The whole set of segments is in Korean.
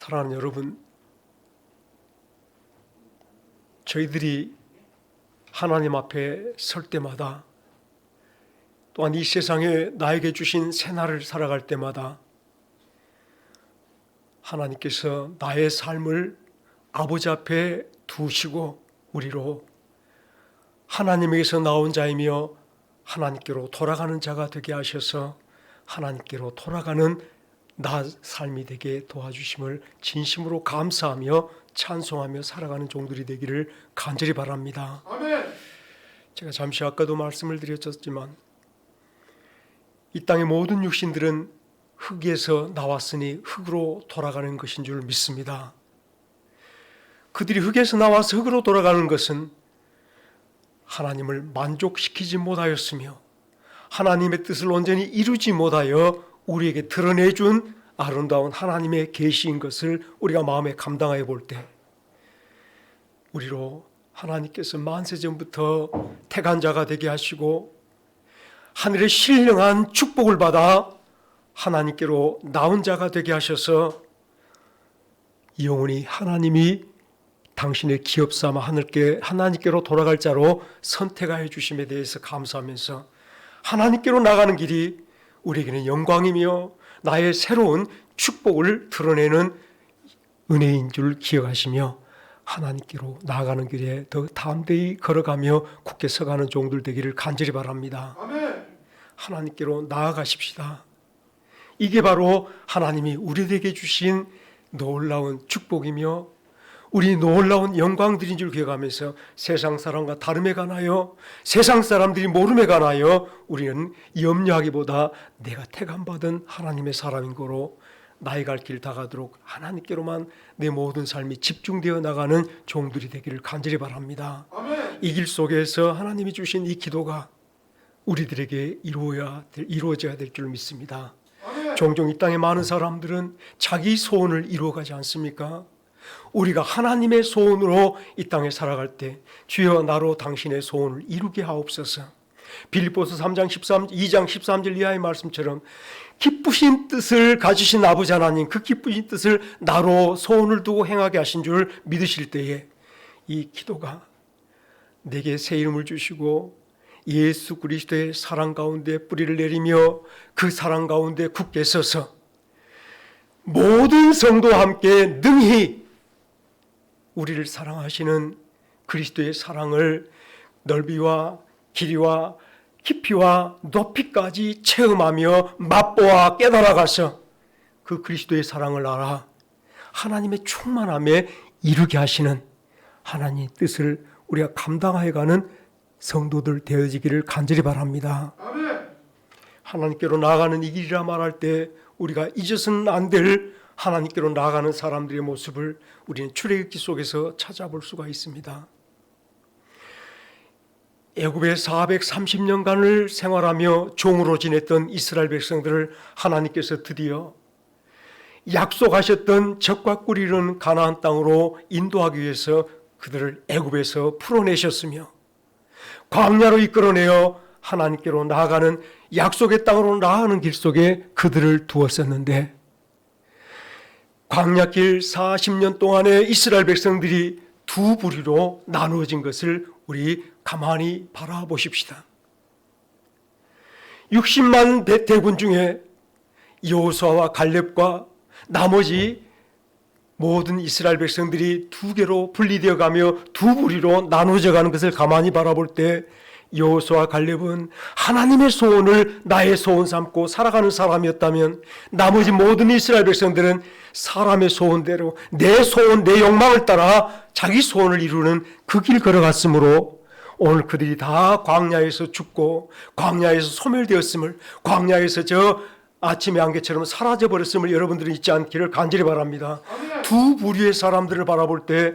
사랑하는 여러분, 저희들이 하나님 앞에 설 때마다, 또한 이 세상에 나에게 주신 새날을 살아갈 때마다 하나님께서 나의 삶을 아버지 앞에 두시고 우리로 하나님에게서 나온 자이며 하나님께로 돌아가는 자가 되게 하셔서 하나님께로 돌아가는 나 삶이 되게 도와주심을 진심으로 감사하며 찬송하며 살아가는 종들이 되기를 간절히 바랍니다. 아멘. 제가 잠시 아까도 말씀을 드렸지만 이 땅의 모든 육신들은 흙에서 나왔으니 흙으로 돌아가는 것인 줄 믿습니다. 그들이 흙에서 나와서 흙으로 돌아가는 것은 하나님을 만족시키지 못하였으며 하나님의 뜻을 온전히 이루지 못하여 우리에게 드러내준 아름다운 하나님의 계시인 것을 우리가 마음에 감당해 볼 때 우리로 하나님께서 만세전부터 택한 자가 되게 하시고 하늘의 신령한 축복을 받아 하나님께로 나온 자가 되게 하셔서 영원히 하나님이 당신의 기업 삼아 하나님께로 돌아갈 자로 선택하여 주심에 대해서 감사하면서 하나님께로 나가는 길이 우리에게는 영광이며 나의 새로운 축복을 드러내는 은혜인 줄 기억하시며 하나님께로 나아가는 길에 더 담대히 걸어가며 굳게 서가는 종들 되기를 간절히 바랍니다. 아멘. 하나님께로 나아가십시다. 이게 바로 하나님이 우리에게 주신 놀라운 축복이며 우리 놀라운 영광들인 줄 기억하면서 세상 사람과 다름에 관하여 세상 사람들이 모름에 관하여 우리는 염려하기보다 내가 택함받은 하나님의 사람인 거로 나의 갈 길 다가도록 하나님께로만 내 모든 삶이 집중되어 나가는 종들이 되기를 간절히 바랍니다. 아멘. 이 길 속에서 하나님이 주신 이 기도가 우리들에게 이루어져야 될 줄 믿습니다. 아멘. 종종 이 땅의 많은 사람들은 자기 소원을 이루어가지 않습니까? 우리가 하나님의 소원으로 이 땅에 살아갈 때 주여 나로 당신의 소원을 이루게 하옵소서. 빌립보서 2장 13절 이하의 말씀처럼 기쁘신 뜻을 가지신 아버지 하나님, 그 기쁘신 뜻을 나로 소원을 두고 행하게 하신 줄 믿으실 때에 이 기도가 내게 새 이름을 주시고 예수 그리스도의 사랑 가운데 뿌리를 내리며 그 사랑 가운데 굳게 서서 모든 성도와 함께 능히 우리를 사랑하시는 그리스도의 사랑을 넓이와 길이와 깊이와 높이까지 체험하며 맛보아 깨달아가서 그 그리스도의 사랑을 알아 하나님의 충만함에 이르게 하시는 하나님의 뜻을 우리가 감당해가는 성도들 되어지기를 간절히 바랍니다. 아멘. 하나님께로 나아가는 이 길이라 말할 때 우리가 잊어서는 안 될 하나님께로 나아가는 사람들의 모습을 우리는 출애굽기 속에서 찾아볼 수가 있습니다. 애굽에 430년간을 생활하며 종으로 지냈던 이스라엘 백성들을 하나님께서 드디어 약속하셨던 젖과 꿀이 흐르는 가나안 땅으로 인도하기 위해서 그들을 애굽에서 풀어내셨으며 광야로 이끌어내어 하나님께로 나아가는 약속의 땅으로 나아가는 길 속에 그들을 두었었는데 광야길 40년 동안에 이스라엘 백성들이 두 부류로 나누어진 것을 우리 가만히 바라보십시다. 60만 대군 중에 여호수아와 갈렙과 나머지 모든 이스라엘 백성들이 두 개로 분리되어 가며 두 부류로 나누어져 가는 것을 가만히 바라볼 때 여호수아와 갈렙은 하나님의 소원을 나의 소원 삼고 살아가는 사람이었다면 나머지 모든 이스라엘 백성들은 사람의 소원대로 내 소원, 내 욕망을 따라 자기 소원을 이루는 그 길 걸어갔으므로 오늘 그들이 다 광야에서 죽고 광야에서 소멸되었음을 광야에서 저 아침의 안개처럼 사라져버렸음을 여러분들이 잊지 않기를 간절히 바랍니다. 아멘. 두 부류의 사람들을 바라볼 때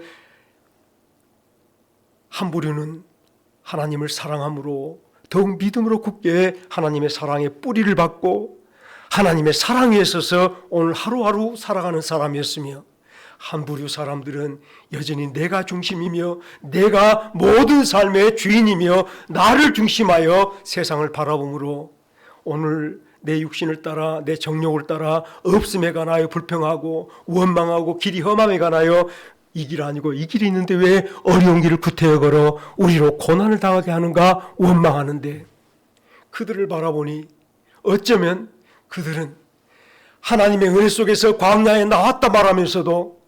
한 부류는 하나님을 사랑함으로 더욱 믿음으로 굳게 하나님의 사랑의 뿌리를 받고 하나님의 사랑 위에 서서 오늘 하루하루 살아가는 사람이었으며 한 부류 사람들은 여전히 내가 중심이며 내가 모든 삶의 주인이며 나를 중심하여 세상을 바라보므로 오늘 내 육신을 따라 내 정욕을 따라 없음에 관하여 불평하고 원망하고 길이 험함에 관하여 이 길 아니고 이 길이 있는데 왜 어려운 길을 구태여 걸어 우리로 고난을 당하게 하는가 원망하는데, 그들을 바라보니 어쩌면 그들은 하나님의 은혜 속에서 광야에 나왔다 말하면서도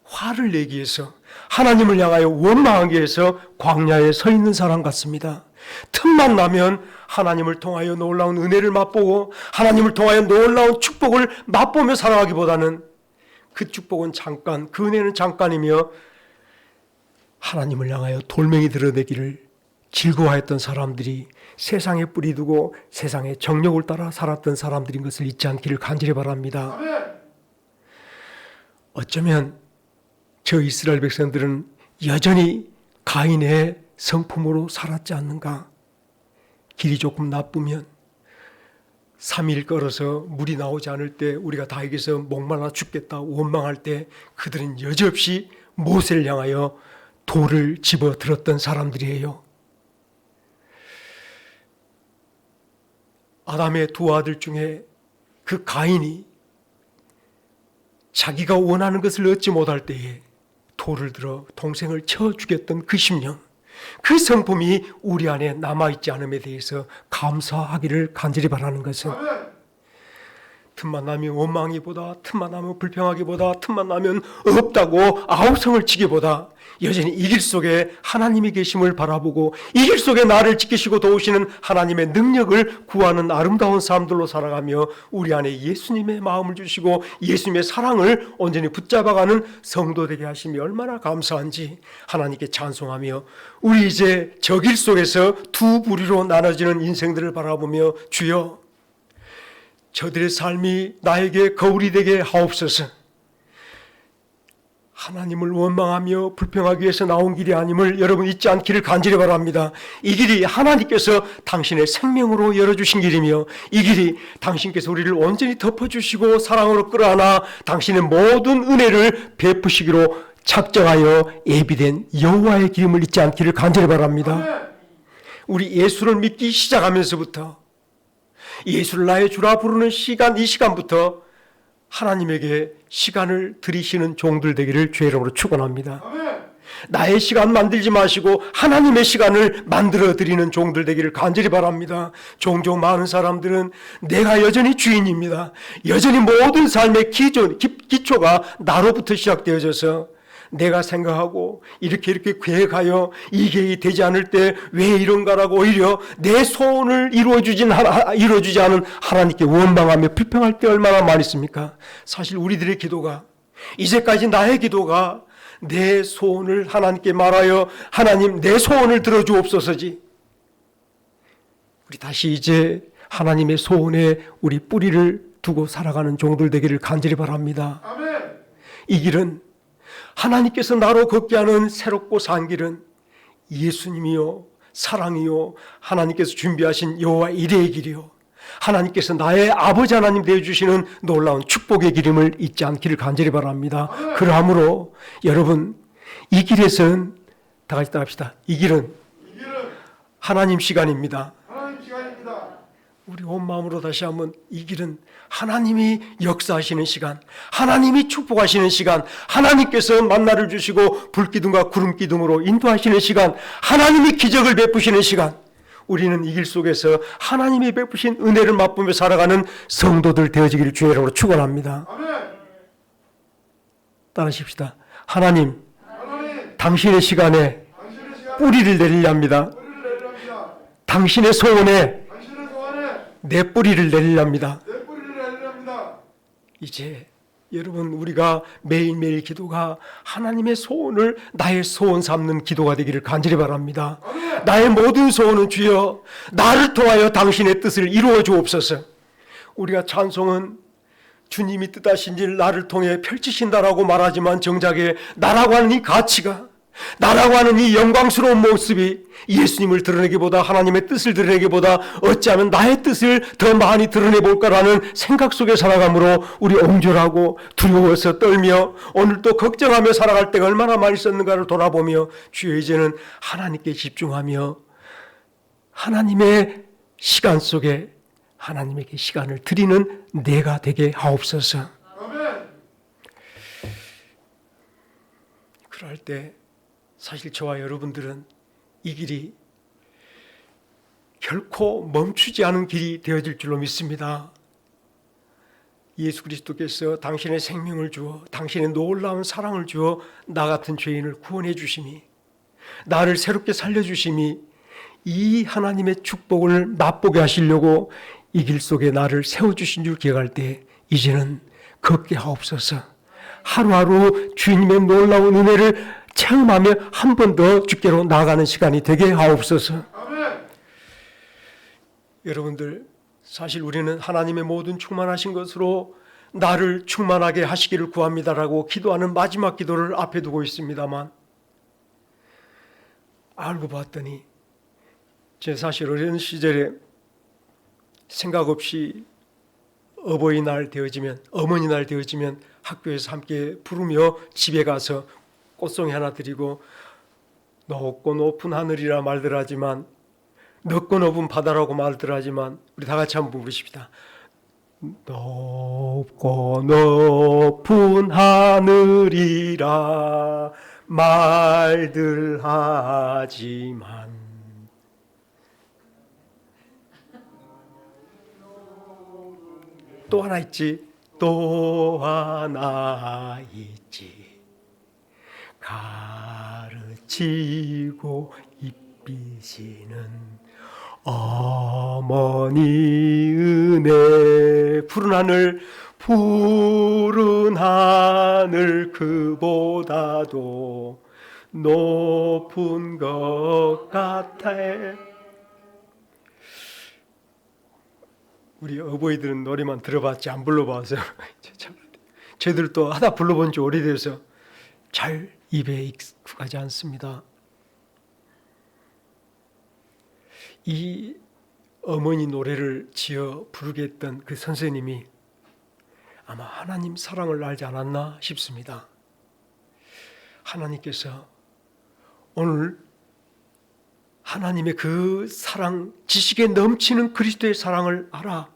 화를 내기 위해서, 하나님을 향하여 원망하기 위해서 광야에 서 있는 사람 같습니다. 틈만 나면 하나님을 통하여 놀라운 은혜를 맛보고 하나님을 통하여 놀라운 축복을 맛보며 살아가기보다는 그 축복은 잠깐, 그 은혜는 잠깐이며 하나님을 향하여 돌멩이 드러내기를 즐거워했던 사람들이 세상에 뿌리 두고 세상의 정욕을 따라 살았던 사람들인 것을 잊지 않기를 간절히 바랍니다. 어쩌면 저 이스라엘 백성들은 여전히 가인의 성품으로 살았지 않는가. 길이 조금 나쁘면 3일 걸어서 물이 나오지 않을 때 우리가 다에게서 목말라 죽겠다 원망할 때 그들은 여지없이 모세를 향하여 돌을 집어들었던 사람들이에요. 아담의 두 아들 중에 그 가인이 자기가 원하는 것을 얻지 못할 때에 돌을 들어 동생을 쳐 죽였던 그 심령, 그 성품이 우리 안에 남아있지 않음에 대해서 감사하기를 간절히 바라는 것은, 틈만 나면 원망하기보다, 틈만 나면 불평하기보다, 틈만 나면 없다고 아우성을 치기보다 여전히 이 길 속에 하나님이 계심을 바라보고 이 길 속에 나를 지키시고 도우시는 하나님의 능력을 구하는 아름다운 삶들로 살아가며 우리 안에 예수님의 마음을 주시고 예수님의 사랑을 온전히 붙잡아가는 성도 되게 하심이 얼마나 감사한지 하나님께 찬송하며, 우리 이제 저 길 속에서 두 부류로 나눠지는 인생들을 바라보며 주여 저들의 삶이 나에게 거울이 되게 하옵소서. 하나님을 원망하며 불평하기 위해서 나온 길이 아님을 여러분 잊지 않기를 간절히 바랍니다. 이 길이 하나님께서 당신의 생명으로 열어주신 길이며 이 길이 당신께서 우리를 온전히 덮어주시고 사랑으로 끌어안아 당신의 모든 은혜를 베푸시기로 작정하여 예비된 여호와의 기름을 잊지 않기를 간절히 바랍니다. 우리 예수를 믿기 시작하면서부터 예수를 나의 주라 부르는 시간, 이 시간부터 하나님에게 시간을 들이시는 종들 되기를 주의 이름으로 축원합니다. 나의 시간 만들지 마시고 하나님의 시간을 만들어 드리는 종들 되기를 간절히 바랍니다. 종종 많은 사람들은 내가 여전히 주인입니다. 여전히 모든 삶의 기초가 나로부터 시작되어져서 내가 생각하고 이렇게 계획하여 이게 되지 않을 때 왜 이런가라고 오히려 내 소원을 이루어주지 않은 하나님께 원망하며 불평할 때 얼마나 많이 있습니까? 사실 우리들의 기도가, 이제까지 나의 기도가 내 소원을 하나님께 말하여 하나님 내 소원을 들어주옵소서지, 우리 다시 이제 하나님의 소원에 우리 뿌리를 두고 살아가는 종들 되기를 간절히 바랍니다. 아멘. 이 길은, 하나님께서 나로 걷게 하는 새롭고 산 길은 예수님이요 사랑이요 하나님께서 준비하신 여호와 이레의 길이요 하나님께서 나의 아버지 하나님 되어주시는 놀라운 축복의 길임을 잊지 않기를 간절히 바랍니다. 그러므로 여러분 이 길에서는 다 같이 따라합시다. 이 길은 하나님 시간입니다. 우리 온 마음으로 다시 한번 이 길은 하나님이 역사하시는 시간, 하나님이 축복하시는 시간, 하나님께서 만나를 주시고 불기둥과 구름기둥으로 인도하시는 시간, 하나님이 기적을 베푸시는 시간, 우리는 이 길 속에서 하나님이 베푸신 은혜를 맛보며 살아가는 성도들 되어지기를 주의 이름으로 축원합니다. 따라하십시다. 하나님, 당신의 시간에 뿌리를 내리려 합니다. 당신의 소원에 내 뿌리를 내리려 합니다. 이제 여러분 우리가 매일매일 기도가 하나님의 소원을 나의 소원 삼는 기도가 되기를 간절히 바랍니다. 나의 모든 소원은 주여 나를 통하여 당신의 뜻을 이루어 주옵소서. 우리가 찬송은 주님이 뜻하신 일 나를 통해 펼치신다라고 말하지만 정작에 나라고 하는 이 가치가, 나라고 하는 이 영광스러운 모습이 예수님을 드러내기보다, 하나님의 뜻을 드러내기보다 어찌하면 나의 뜻을 더 많이 드러내볼까라는 생각 속에 살아가므로 우리 옹졸하고 두려워서 떨며 오늘도 걱정하며 살아갈 때가 얼마나 많이 있었는가를 돌아보며 주여 이제는 하나님께 집중하며 하나님의 시간 속에 하나님에게 시간을 드리는 내가 되게 하옵소서. 그럴 때 사실 저와 여러분들은 이 길이 결코 멈추지 않은 길이 되어질 줄로 믿습니다. 예수 그리스도께서 당신의 생명을 주어 당신의 놀라운 사랑을 주어 나 같은 죄인을 구원해 주심이, 나를 새롭게 살려주심이, 이 하나님의 축복을 맛보게 하시려고 이 길 속에 나를 세워주신 줄 기억할 때 이제는 걷게 하옵소서. 하루하루 주님의 놀라운 은혜를 체험하며 한 번 더 주께로 나아가는 시간이 되게 하옵소서. 아멘. 여러분들, 사실 우리는 하나님의 모든 충만하신 것으로 나를 충만하게 하시기를 구합니다라고 기도하는 마지막 기도를 앞에 두고 있습니다만, 알고 봤더니 제 사실 어린 시절에 생각 없이 어버이날 되어지면, 어머니날 되어지면 학교에서 함께 부르며 집에 가서 꽃송이 하나 드리고, 높고 높은 하늘이라 말들 하지만, 넓고 넓은 바다라고 말들 하지만, 우리 다 같이 한번 부르십시다. 높고 높은 하늘이라 말들 하지만 또 하나 있지. 또 하나 있지. 가르치고 입히시는 어머니 은혜. 푸른 하늘 그보다도 높은 것 같아. 우리 어버이들은 노래만 들어봤지 안 불러봐서 저희들도 하다 불러본 지 오래돼서 잘 입에 익숙하지 않습니다. 이 어머니 노래를 지어 부르게 했던 그 선생님이 아마 하나님 사랑을 알지 않았나 싶습니다. 하나님께서 오늘 하나님의 그 사랑, 지식에 넘치는 그리스도의 사랑을 알아.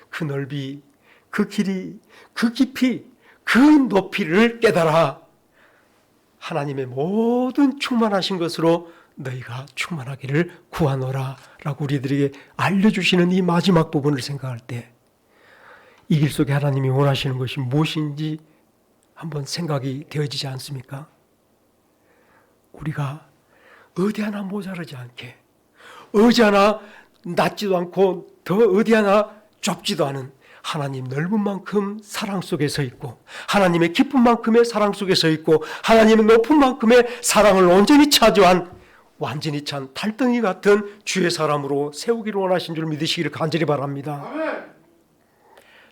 그 넓이, 그 길이, 그 깊이, 그 높이를 깨달아. 하나님의 모든 충만하신 것으로 너희가 충만하기를 구하노라 라고 우리들에게 알려주시는 이 마지막 부분을 생각할 때 이 길 속에 하나님이 원하시는 것이 무엇인지 한번 생각이 되어지지 않습니까? 우리가 어디 하나 모자르지 않게, 어디 하나 낮지도 않고 더 어디 하나 좁지도 않은 하나님 넓은 만큼 사랑 속에 서 있고, 하나님의 깊은 만큼의 사랑 속에 서 있고, 하나님의 높은 만큼의 사랑을 온전히 차지한 완전히 찬 달덩이 같은 주의 사람으로 세우기를 원하신 줄 믿으시기를 간절히 바랍니다. 아멘.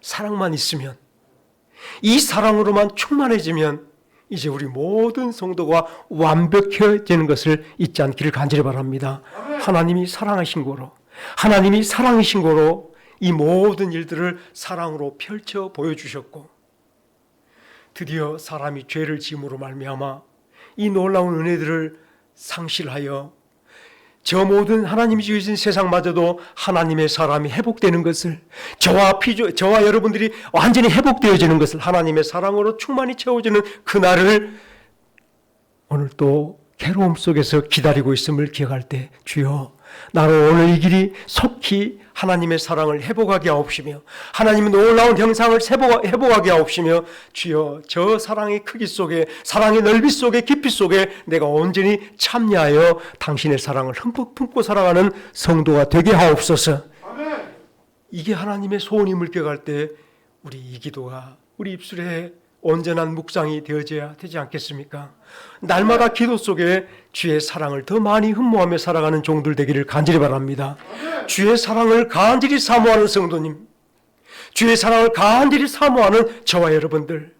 사랑만 있으면, 이 사랑으로만 충만해지면 이제 우리 모든 성도가 완벽해지는 것을 잊지 않기를 간절히 바랍니다. 아멘. 하나님이 사랑하신 거로, 하나님이 사랑이신 거로 이 모든 일들을 사랑으로 펼쳐 보여주셨고, 드디어 사람이 죄를 지음으로 말미암아 이 놀라운 은혜들을 상실하여 저 모든 하나님이 지으신 세상마저도 하나님의 사람이 회복되는 것을, 저와 여러분들이 완전히 회복되어지는 것을, 하나님의 사랑으로 충만히 채워지는 그날을 오늘 또 괴로움 속에서 기다리고 있음을 기억할 때, 주여 나로 오늘 이 길이 속히 하나님의 사랑을 회복하게 하옵시며, 하나님의 놀라운 형상을 회복하게 하옵시며, 주여 저 사랑의 크기 속에, 사랑의 넓이 속에, 깊이 속에 내가 온전히 참여하여 당신의 사랑을 흠뻑 품고 살아가는 성도가 되게 하옵소서. 아멘. 이게 하나님의 소원임을 기억할 때 우리 이 기도가 우리 입술에 온전한 묵상이 되어져야 되지 않겠습니까? 날마다 기도 속에 주의 사랑을 더 많이 흠모하며 살아가는 종들 되기를 간절히 바랍니다. 주의 사랑을 간절히 사모하는 성도님, 주의 사랑을 간절히 사모하는 저와 여러분들,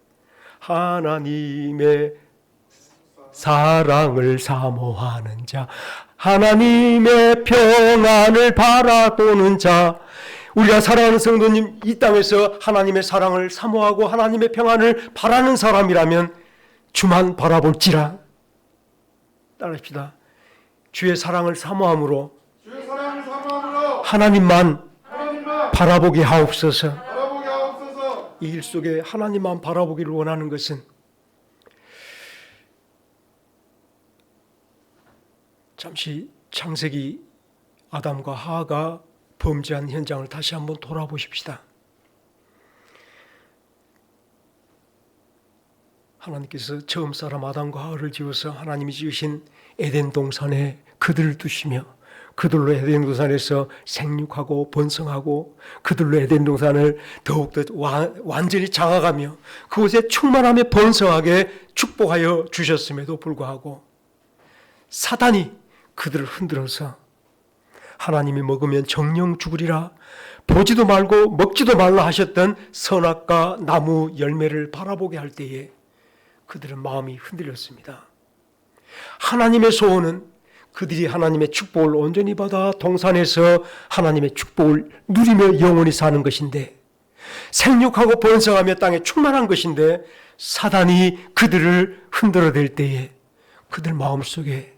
하나님의 사랑을 사모하는 자, 하나님의 평안을 바라보는 자, 우리가 사랑하는 성도님, 이 땅에서 하나님의 사랑을 사모하고 하나님의 평안을 바라는 사람이라면 주만 바라볼지라. 따라합시다. 주의 사랑을 사모함으로 하나님만 바라보게 하옵소서. 바라보게 하옵소서. 이 일 속에 하나님만 바라보기를 원하는 것은 잠시 창세기 아담과 하하가 범죄한 현장을 다시 한번 돌아보십시다. 하나님께서 처음 사람 아담과 하하를 지어서 하나님이 지으신 에덴 동산에 그들을 두시며 그들로 에덴 동산에서 생육하고 번성하고 그들로 에덴 동산을 더욱더 완전히 장악하며 그곳에 충만함에 번성하게 축복하여 주셨음에도 불구하고 사단이 그들을 흔들어서 하나님이 먹으면 정령 죽으리라 보지도 말고 먹지도 말라 하셨던 선악과 나무 열매를 바라보게 할 때에 그들은 마음이 흔들렸습니다. 하나님의 소원은 그들이 하나님의 축복을 온전히 받아 동산에서 하나님의 축복을 누리며 영원히 사는 것인데 생육하고 번성하며 땅에 충만한 것인데 사단이 그들을 흔들어댈 때에 그들 마음속에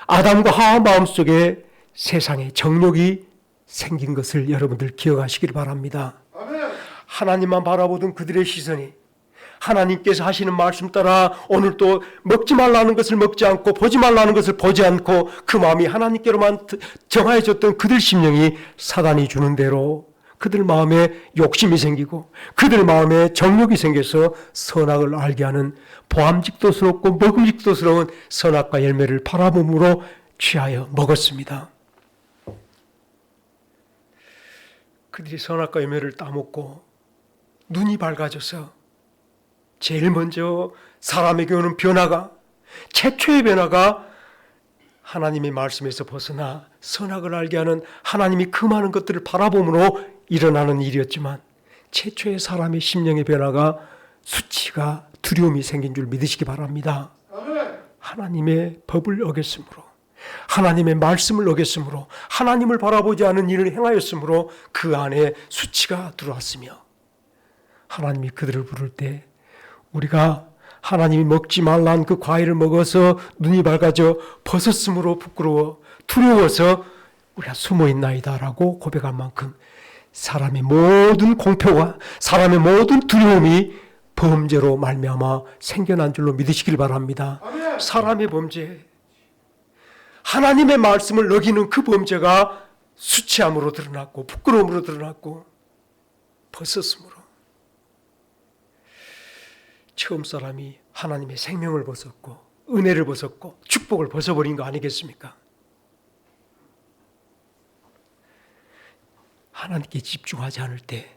아담과 하와 마음속에 세상의 정욕이 생긴 것을 여러분들 기억하시길 바랍니다. 아멘. 하나님만 바라보던 그들의 시선이 하나님께서 하시는 말씀 따라 오늘 또 먹지 말라는 것을 먹지 않고 보지 말라는 것을 보지 않고 그 마음이 하나님께로만 정하여졌던 그들 심령이 사단이 주는 대로 그들 마음에 욕심이 생기고 그들 마음에 정욕이 생겨서 선악을 알게 하는 보암직도스럽고 먹음직도스러운 선악과 열매를 바라봄으로 취하여 먹었습니다. 그들이 선악과 열매를 따먹고 눈이 밝아져서 제일 먼저 사람에게 오는 변화가 최초의 변화가 하나님의 말씀에서 벗어나 선악을 알게 하는 하나님이 그 많은 것들을 바라봄으로 일어나는 일이었지만 최초의 사람의 심령의 변화가 수치가 두려움이 생긴 줄 믿으시기 바랍니다. 하나님의 법을 어겼으므로 하나님의 말씀을 어겼으므로 하나님을 바라보지 않은 일을 행하였으므로 그 안에 수치가 들어왔으며 하나님이 그들을 부를 때 우리가 하나님이 먹지 말란 그 과일을 먹어서 눈이 밝아져 벗었으므로 부끄러워 두려워서 우리가 숨어있나이다 라고 고백할 만큼 사람의 모든 공표와 사람의 모든 두려움이 범죄로 말미암아 생겨난 줄로 믿으시길 바랍니다. 사람의 범죄, 하나님의 말씀을 어기는 그 범죄가 수치함으로 드러났고 부끄러움으로 드러났고 벗었으므로 처음 사람이 하나님의 생명을 벗었고 은혜를 벗었고 축복을 벗어버린 거 아니겠습니까? 하나님께 집중하지 않을 때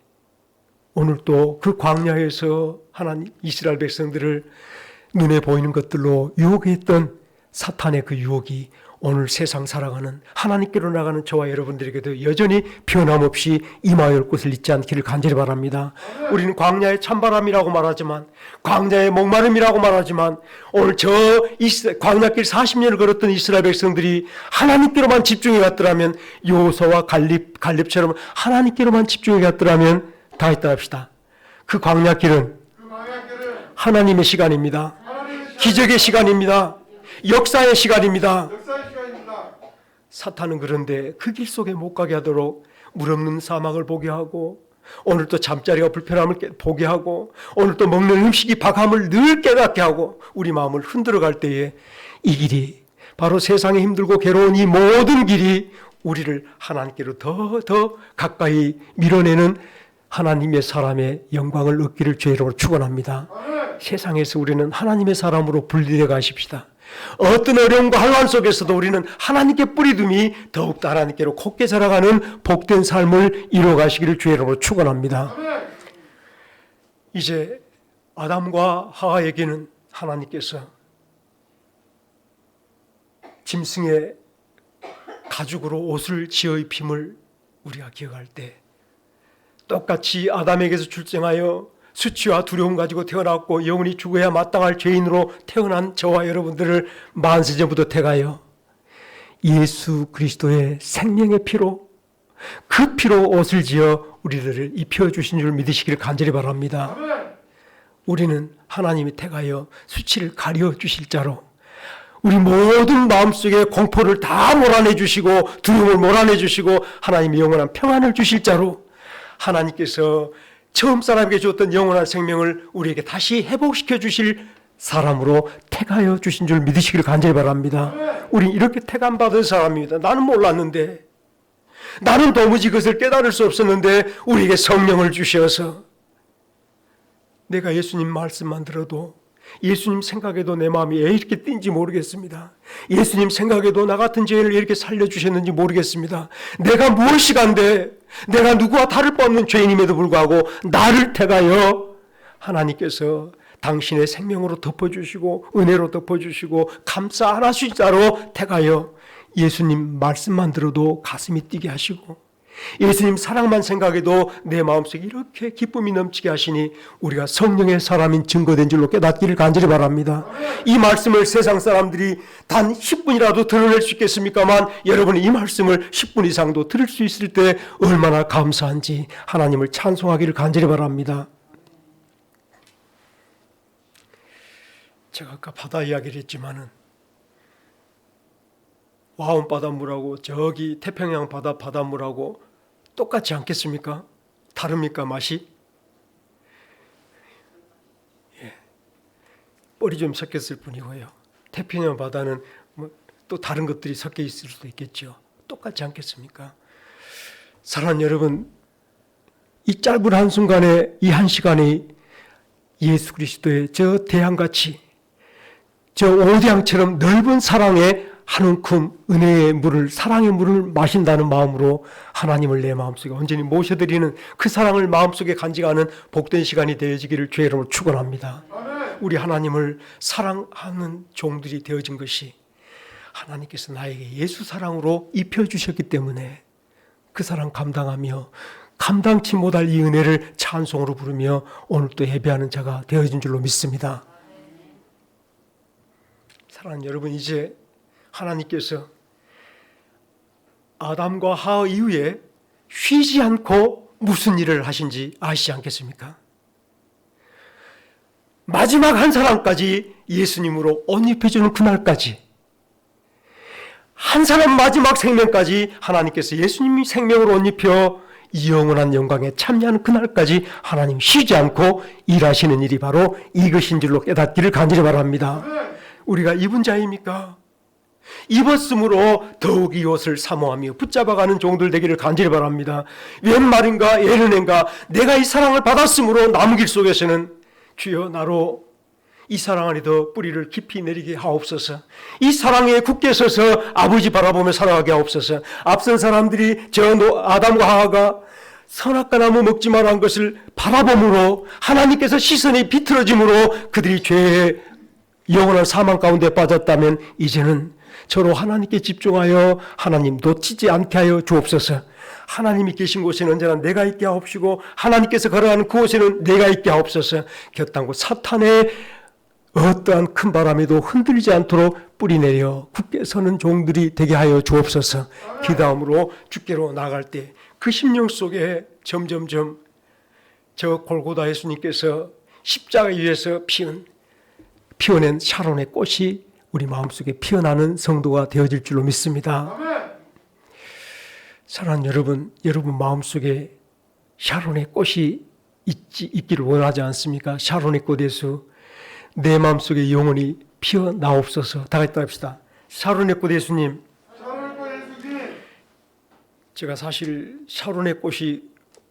오늘 또 그 광야에서 하나님 이스라엘 백성들을 눈에 보이는 것들로 유혹했던 사탄의 그 유혹이 오늘 세상 살아가는 하나님께로 나가는 저와 여러분들에게도 여전히 변함없이 임하여 것을 잊지 않기를 간절히 바랍니다. 우리는 광야의 찬바람이라고 말하지만 광야의 목마름이라고 말하지만 오늘 저 광야길 40년을 걸었던 이스라엘 백성들이 하나님께로만 집중해 갔더라면 여호수아와 갈렙처럼 하나님께로만 집중해 갔더라면 다 했다 합시다. 그 광야길은 하나님의 시간입니다. 기적의 시간입니다. 역사의 시간입니다. 사탄은 그런데 그 길 속에 못 가게 하도록 물 없는 사막을 보게 하고 오늘 또 잠자리가 불편함을 보게 하고 오늘 또 먹는 음식이 박함을 늘 깨닫게 하고 우리 마음을 흔들어 갈 때에 이 길이 바로 세상에 힘들고 괴로운 이 모든 길이 우리를 하나님께로 더 가까이 밀어내는 하나님의 사람의 영광을 얻기를 주의 이름으로 축원합니다. 세상에서 우리는 하나님의 사람으로 분리되어 가십시다. 어떤 어려움과 환난 속에서도 우리는 하나님께 뿌리둠이 더욱더 하나님께로 곱게 자라가는 복된 삶을 이루어가시기를 주의 이름으로 축원합니다. 이제 아담과 하와에게는 하나님께서 짐승의 가죽으로 옷을 지어 입힘을 우리가 기억할 때 똑같이 아담에게서 출생하여 수치와 두려움 가지고 태어났고 영원히 죽어야 마땅할 죄인으로 태어난 저와 여러분들을 만세전부터 택하여 예수 그리스도의 생명의 피로 그 피로 옷을 지어 우리들을 입혀주신 줄 믿으시기를 간절히 바랍니다. 우리는 하나님이 택하여 수치를 가려주실 자로 우리 모든 마음속에 공포를 다 몰아내 주시고 두려움을 몰아내 주시고 하나님의 영원한 평안을 주실 자로 하나님께서 처음 사람에게 주었던 영원한 생명을 우리에게 다시 회복시켜 주실 사람으로 택하여 주신 줄 믿으시기를 간절히 바랍니다. 우린 이렇게 택함받은 사람입니다. 나는 몰랐는데, 나는 도무지 그것을 깨달을 수 없었는데 우리에게 성령을 주셔서 내가 예수님 말씀만 들어도, 예수님 생각에도 내 마음이 왜 이렇게 뛴지 모르겠습니다. 예수님 생각에도 나 같은 죄인을 왜 이렇게 살려주셨는지 모르겠습니다. 내가 무엇이 간데, 내가 누구와 다를 바 없는 죄인임에도 불구하고 나를 택하여 하나님께서 당신의 생명으로 덮어주시고 은혜로 덮어주시고 감싸 안아주시자로 택하여 예수님 말씀만 들어도 가슴이 뛰게 하시고 예수님 사랑만 생각해도 내 마음속에 이렇게 기쁨이 넘치게 하시니 우리가 성령의 사람인 증거된 줄로 깨닫기를 간절히 바랍니다. 이 말씀을 세상 사람들이 단 10분이라도 들어낼 수 있겠습니까만 여러분이 이 말씀을 10분 이상도 들을 수 있을 때 얼마나 감사한지 하나님을 찬송하기를 간절히 바랍니다. 제가 아까 바다 이야기를 했지만은 와온 바닷물하고 저기 태평양 바닷물하고 똑같지 않겠습니까? 다릅니까, 맛이? 예. 뻘이 좀 섞였을 뿐이고요. 태평양 바다는 또 다른 것들이 섞여 있을 수도 있겠죠. 똑같지 않겠습니까? 사랑하는 여러분, 이 짧은 한순간에, 이 한 시간이 예수 그리스도의 저 대양같이 저 오대양처럼 넓은 사랑의 한 움큼 은혜의 물을, 사랑의 물을 마신다는 마음으로 하나님을 내 마음속에 온전히 모셔드리는 그 사랑을 마음속에 간직하는 복된 시간이 되어지기를 주의 이름으로 축원합니다. 우리 하나님을 사랑하는 종들이 되어진 것이 하나님께서 나에게 예수 사랑으로 입혀주셨기 때문에 그 사랑 감당하며 감당치 못할 이 은혜를 찬송으로 부르며 오늘 또 예배하는 자가 되어진 줄로 믿습니다. 사랑하는 여러분, 이제 하나님께서 아담과 하와 이후에 쉬지 않고 무슨 일을 하신지 아시지 않겠습니까? 마지막 한 사람까지 예수님으로 옷 입혀주는 그날까지, 한 사람 마지막 생명까지 하나님께서 예수님이 생명으로 옷 입혀 영원한 영광에 참여하는 그날까지 하나님 쉬지 않고 일하시는 일이 바로 이것인 줄로 깨닫기를 간절히 바랍니다. 우리가 입은 자입니까? 입었으므로 더욱 이 옷을 사모하며 붙잡아가는 종들 되기를 간절히 바랍니다. 웬 말인가 예르는가, 내가 이 사랑을 받았으므로 남은 길 속에서는 주여 나로 이 사랑 안에 더 뿌리를 깊이 내리게 하옵소서. 이 사랑에 굳게 서서 아버지 바라보며 살아가게 하옵소서. 앞선 사람들이 아담과 하와가 선악과 나무 먹지 말라 한 것을 바라봄으로 하나님께서 시선이 비틀어짐으로 그들이 죄의 영원한 사망 가운데 빠졌다면 이제는 서로 하나님께 집중하여 하나님 놓치지 않게 하여 주옵소서. 하나님이 계신 곳에는 언제나 내가 있게 하옵시고 하나님께서 걸어가는 그곳에는 내가 있게 하옵소서. 곁당고 사탄의 어떠한 큰 바람에도 흔들리지 않도록 뿌리 내려 굳게 서는 종들이 되게 하여 주옵소서. 기다음으로 주께로 나갈 때 그 심령 속에 점점점 저 골고다 예수님께서 십자가 위에서 피어낸 샤론의 꽃이 우리 마음속에 피어나는 성도가 되어질 줄로 믿습니다. 사랑하는 여러분 마음속에 샤론의 꽃이 있기를 원하지 않습니까? 샤론의 꽃에서 내 마음속에 영원히 피어나옵소서. 다 같이 합시다. 샤론의 꽃 예수님. 제가 사실 샤론의 꽃이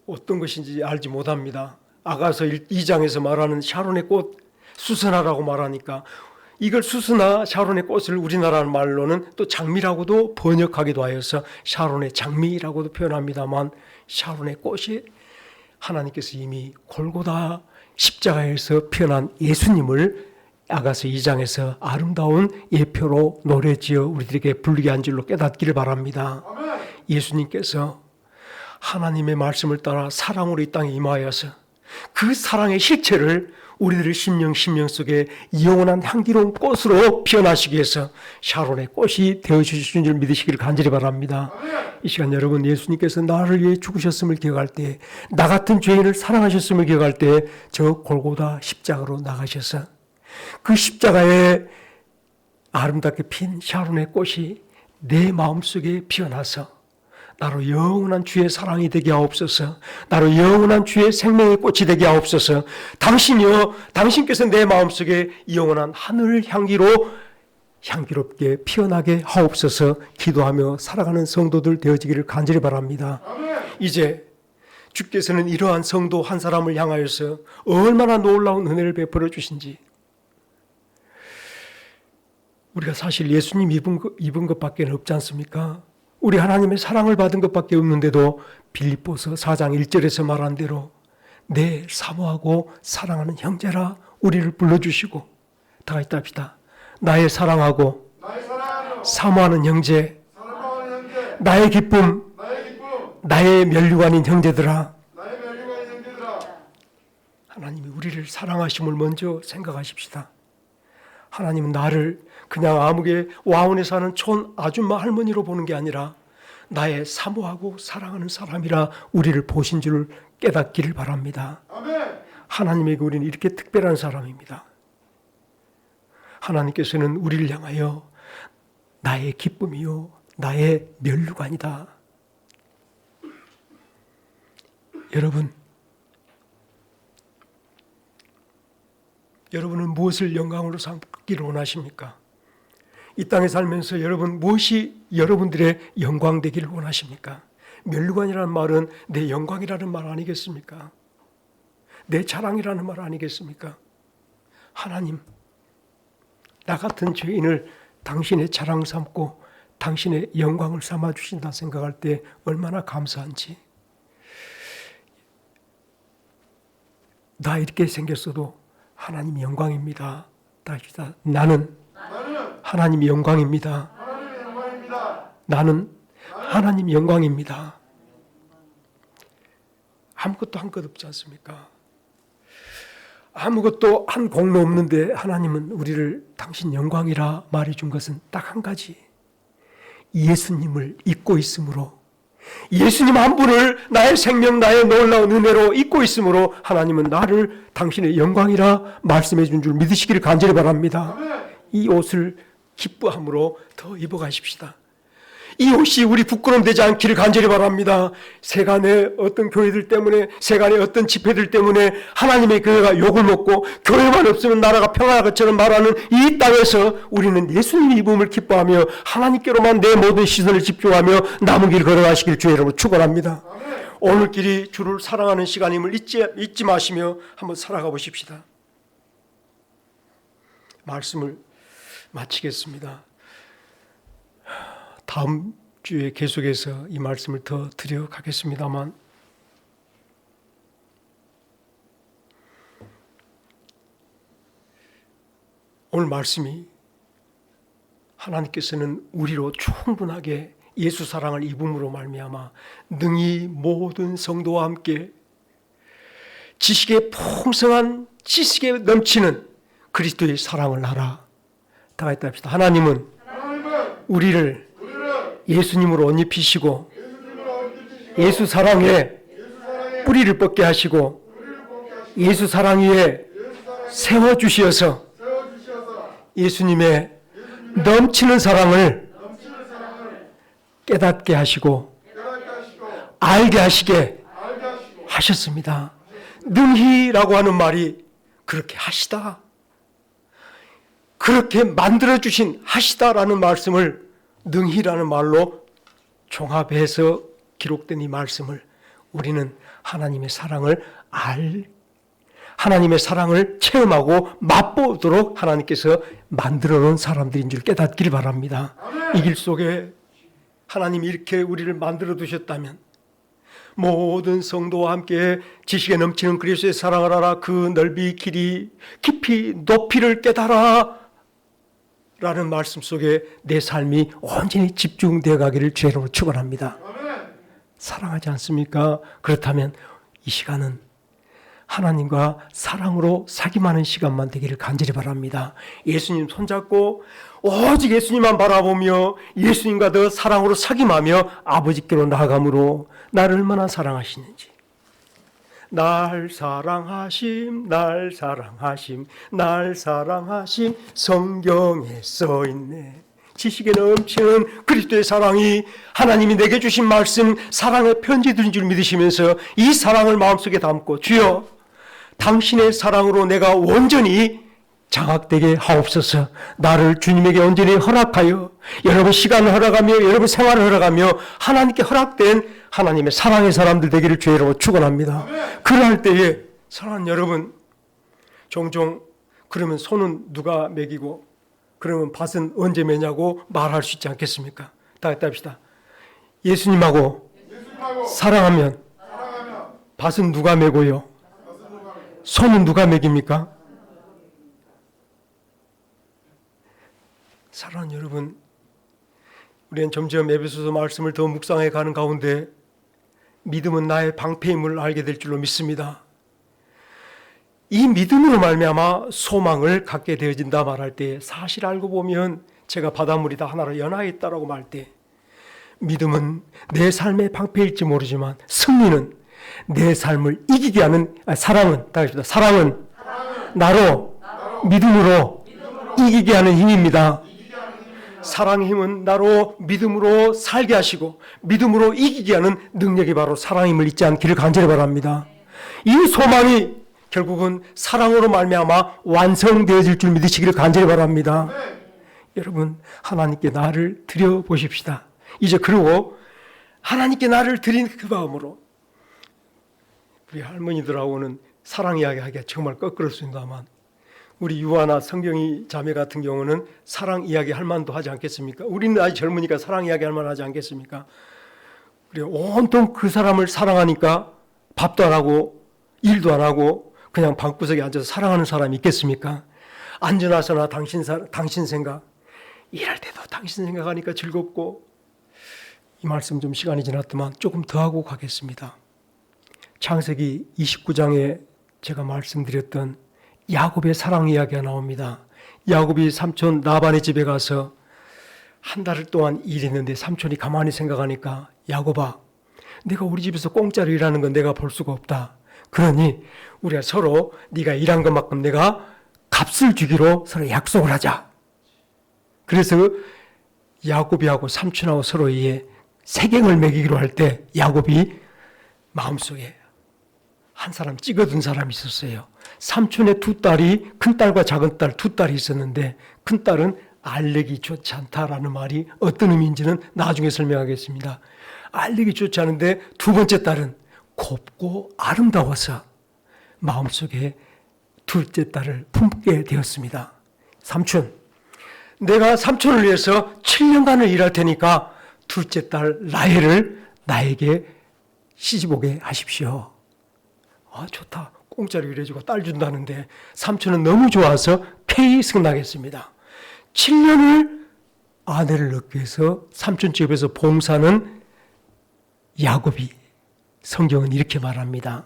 어떤 것인지 알지 못합니다. 아가서 2장에서 말하는 샤론의 꽃, 수선화라고 말하니까 이걸 수선화, 샤론의 꽃을 우리나라 말로는 또 장미라고도 번역하기도 하여서 샤론의 장미라고도 표현합니다만, 샤론의 꽃이 하나님께서 이미 골고다 십자가에서 피어난 예수님을 아가서 2장에서 아름다운 예표로 노래지어 우리들에게 부르게 한 줄로 깨닫기를 바랍니다. 예수님께서 하나님의 말씀을 따라 사랑으로 이 땅에 임하여서 그 사랑의 실체를 우리들의 심령 속에 영원한 향기로운 꽃으로 피어나시기 위해서 샤론의 꽃이 되어주신 줄 믿으시기를 간절히 바랍니다. 이 시간 여러분, 예수님께서 나를 위해 죽으셨음을 기억할 때, 나 같은 죄인을 사랑하셨음을 기억할 때 저 골고다 십자가로 나가셔서 그 십자가에 아름답게 핀 샤론의 꽃이 내 마음속에 피어나서 나로 영원한 주의 사랑이 되게 하옵소서. 나로 영원한 주의 생명의 꽃이 되게 하옵소서. 당신이여, 당신께서 내 마음속에 영원한 하늘 향기로 향기롭게 피어나게 하옵소서. 기도하며 살아가는 성도들 되어지기를 간절히 바랍니다. 이제 주께서는 이러한 성도 한 사람을 향하여서 얼마나 놀라운 은혜를 베풀어 주신지, 우리가 사실 예수님 입은 것밖에 없지 않습니까? 우리 하나님의 사랑을 받은 것밖에 없는데도 빌립보서 4장 1절에서 말한 대로 내 사모하고 사랑하는 형제라 우리를 불러주시고, 다 같이 합시다. 나의 사랑하고 사모하는 형제, 나의 기쁨, 나의 면류관인 형제들아. 하나님이 우리를 사랑하심을 먼저 생각하십시다. 하나님은 나를 그냥 아무개 와운에 사는 촌 아줌마 할머니로 보는 게 아니라 나의 사모하고 사랑하는 사람이라 우리를 보신 줄 깨닫기를 바랍니다. 하나님에게 우리는 이렇게 특별한 사람입니다. 하나님께서는 우리를 향하여 나의 기쁨이요 나의 면류관이다. 여러분은 무엇을 영광으로 삼기를 원하십니까? 이 땅에 살면서 여러분 무엇이 여러분들의 영광 되기를 원하십니까? 면류관이라는 말은 내 영광이라는 말 아니겠습니까? 내 자랑이라는 말 아니겠습니까? 하나님, 나 같은 죄인을 당신의 자랑 삼고 당신의 영광을 삼아 주신다 생각할 때 얼마나 감사한지. 나 이렇게 생겼어도 하나님 영광입니다. 나는 하나님 영광입니다. 나는 하나님 영광입니다. 아무것도 한 것 없지 않습니까? 아무것도 한 공로 없는데 하나님은 우리를 당신 영광이라 말해준 것은 딱 한 가지. 예수님을 잊고 있으므로, 예수님 한 분을 나의 생명, 나의 놀라운 은혜로 잊고 있으므로 하나님은 나를 당신의 영광이라 말씀해 준 줄 믿으시기를 간절히 바랍니다. 이 옷을 기뻐함으로 더 입어가십시다. 이 옷이 우리 부끄러움 되지 않기를 간절히 바랍니다. 세간의 어떤 교회들 때문에, 세간의 어떤 집회들 때문에 하나님의 교회가 욕을 먹고 교회만 없으면 나라가 평안할 것처럼 말하는 이 땅에서 우리는 예수님의 입음을 기뻐하며 하나님께로만 내 모든 시선을 집중하며 남은 길 걸어가시길 주의 이름으로 축원합니다. 오늘길이 주를 사랑하는 시간임을 잊지 마시며 한번 살아가 보십시다. 말씀을 마치겠습니다. 다음 주에 계속해서 이 말씀을 더 드려가겠습니다만, 오늘 말씀이 하나님께서는 우리로 충분하게 예수 사랑을 입음으로 말미암아 능히 모든 성도와 함께 지식에 풍성한 지식에 넘치는 그리스도의 사랑을 알아. 다 같이 합시다. 하나님은 우리를 예수님으로 옷 입히시고 예수 사랑에 뿌리를 뻗게 하시고 예수 사랑 위에 세워주시어서 예수님의 넘치는 사랑을 깨닫게 하시고 알게 하시게 하셨습니다. 능히라고 하는 말이 그렇게 하시다, 그렇게 만들어주신 하시다라는 말씀을 능히라는 말로 종합해서 기록된 이 말씀을 우리는 하나님의 사랑을 하나님의 사랑을 체험하고 맛보도록 하나님께서 만들어 놓은 사람들인 줄 깨닫기를 바랍니다. 이 길 속에 하나님이 이렇게 우리를 만들어 두셨다면 모든 성도와 함께 지식에 넘치는 그리스도의 사랑을 알아 그 넓이 길이 깊이 높이를 깨달아 라는 말씀 속에 내 삶이 온전히 집중되어 가기를 주의로 축원합니다. 사랑하지 않습니까? 그렇다면 이 시간은 하나님과 사랑으로 사귐하는 시간만 되기를 간절히 바랍니다. 예수님 손잡고 오직 예수님만 바라보며 예수님과 더 사랑으로 사귐하며 아버지께로 나아감으로 나를 얼마나 사랑하시는지, 날 사랑하심, 날 사랑하심, 날 사랑하심 성경에 써있네. 지식에 넘치는 그리스도의 사랑이 하나님이 내게 주신 말씀 사랑의 편지들인 줄 믿으시면서 이 사랑을 마음속에 담고 주여 당신의 사랑으로 내가 온전히 장악되게 하옵소서. 나를 주님에게 온전히 허락하여 여러분 시간을 허락하며 여러분 생활을 허락하며 하나님께 허락된 하나님의 사랑의 사람들 되기를 주의 이름으로 축원합니다. 그럴 때에 사랑하는 여러분 종종 그러면 손은 누가 먹이고 그러면 밭은 언제 매냐고 말할 수 있지 않겠습니까? 다 같이 합시다. 예수님하고 사랑하면 밭은 누가 매고요? 손은 누가 먹입니까? 사랑하는 여러분, 우리는 점점 에베소서 말씀을 더 묵상해 가는 가운데 믿음은 나의 방패임을 알게 될 줄로 믿습니다. 이 믿음으로 말미암아 소망을 갖게 되어진다 말할 때 사실 알고 보면 제가 바닷물이 다 하나로 연하에 있다라고 말할 때 믿음은 내 삶의 방패일지 모르지만 승리는 내 삶을 이기게 하는 사랑은 나로 믿음으로 이기게 하는 힘입니다. 사랑의 힘은 나로 믿음으로 살게 하시고 믿음으로 이기게 하는 능력이 바로 사랑임을 잊지 않기를 간절히 바랍니다. 이 소망이 결국은 사랑으로 말미암아 완성되어질 줄 믿으시기를 간절히 바랍니다. 여러분 하나님께 나를 드려보십시다. 이제 그리고 하나님께 나를 드린 그 마음으로 우리 할머니들하고는 사랑 이야기하기가 정말 거꾸로습니다만 우리 유아나 성경이 자매 같은 경우는 사랑 이야기 할 만도 하지 않겠습니까? 우리는 아직 젊으니까 사랑 이야기 할 만하지 않겠습니까? 그래 온통 그 사람을 사랑하니까 밥도 안 하고 일도 안 하고 그냥 방구석에 앉아서 사랑하는 사람이 있겠습니까? 앉아나서나 당신 생각 일할 때도 당신 생각하니까 즐겁고 이 말씀 좀 시간이 지났지만 조금 더 하고 가겠습니다. 창세기 29장에 제가 말씀드렸던 야곱의 사랑 이야기가 나옵니다. 야곱이 삼촌 라반의 집에 가서 한 달 동안 일했는데 삼촌이 가만히 생각하니까 야곱아 내가 우리 집에서 공짜로 일하는 건 내가 볼 수가 없다. 그러니 우리가 서로 네가 일한 것만큼 내가 값을 주기로 서로 약속을 하자. 그래서 야곱이하고 삼촌하고 서로의 세경을 매기기로 할 때 야곱이 마음속에 한 사람 찍어둔 사람이 있었어요. 삼촌의 두 딸이 큰딸과 작은딸 두 딸이 있었는데 큰딸은 알레기 좋지 않다라는 말이 어떤 의미인지는 나중에 설명하겠습니다. 알레기 좋지 않은데 두 번째 딸은 곱고 아름다워서 마음속에 둘째 딸을 품게 되었습니다. 삼촌, 내가 삼촌을 위해서 7년간을 일할 테니까 둘째 딸 라헬을 나에게 시집오게 하십시오. 아 좋다. 공짜로 일해주고 딸 준다는데 삼촌은 너무 좋아서 승낙했습니다. 7년을 아내를 얻기 위해서 삼촌 집에서 봉사는 야곱이 성경은 이렇게 말합니다.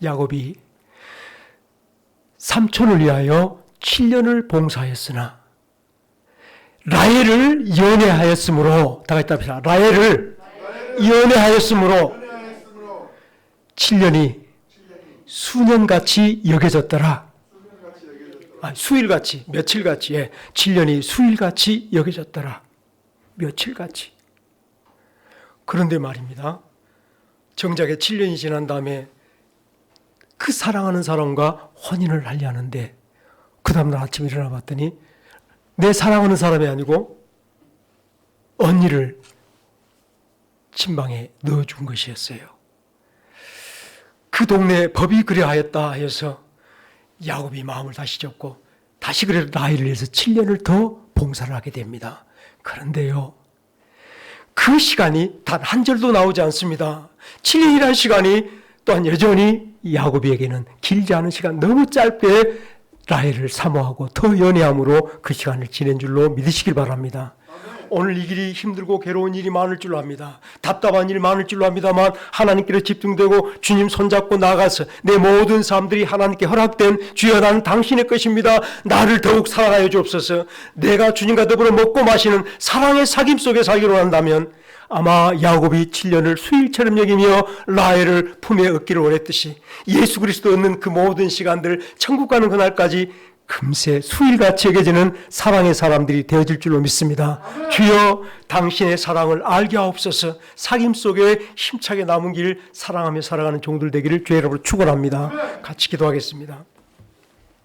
야곱이 삼촌을 위하여 7년을 봉사하였으나 라헬을 연애하였으므로 다 같이 합시다. 라헬을 연애하였으므로 7년이 수년같이 여겨졌더라. 수일같이, 며칠같이, 7년이 수일같이 여겨졌더라. 며칠같이. 그런데 말입니다. 정작에 7년이 지난 다음에 그 사랑하는 사람과 혼인을 하려 하는데 그 다음날 아침에 일어나 봤더니 내 사랑하는 사람이 아니고 언니를 침방에 넣어준 것이었어요. 그 동네에 법이 그리하였다 해서 야곱이 마음을 다시 접고 다시 그래도 라헬을 위해서 7년을 더 봉사를 하게 됩니다. 그런데요, 그 시간이 단 한 절도 나오지 않습니다. 7년이라는 시간이 또한 여전히 야곱에게는 길지 않은 시간, 너무 짧게 라헬을 사모하고 더 연애함으로 그 시간을 지낸 줄로 믿으시길 바랍니다. 오늘 이 길이 힘들고 괴로운 일이 많을 줄로 압니다. 답답한 일이 많을 줄로 압니다만 하나님께로 집중되고 주님 손잡고 나가서 내 모든 삶들이 하나님께 허락된 주여 나는 당신의 것입니다. 나를 더욱 사랑하여 주옵소서. 내가 주님과 더불어 먹고 마시는 사랑의 사귐 속에 살기로 한다면 아마 야곱이 7년을 수일처럼 여기며 라헬을 품에 얻기를 원했듯이 예수 그리스도 얻는 그 모든 시간들 천국 가는 그날까지 금세 수일같이 여겨지는 사랑의 사람들이 되어질 줄로 믿습니다. 주여 당신의 사랑을 알게 하옵소서. 사귐 속에 힘차게 남은 길 사랑하며 살아가는 종들 되기를 주의 이름으로 축원합니다. 같이 기도하겠습니다.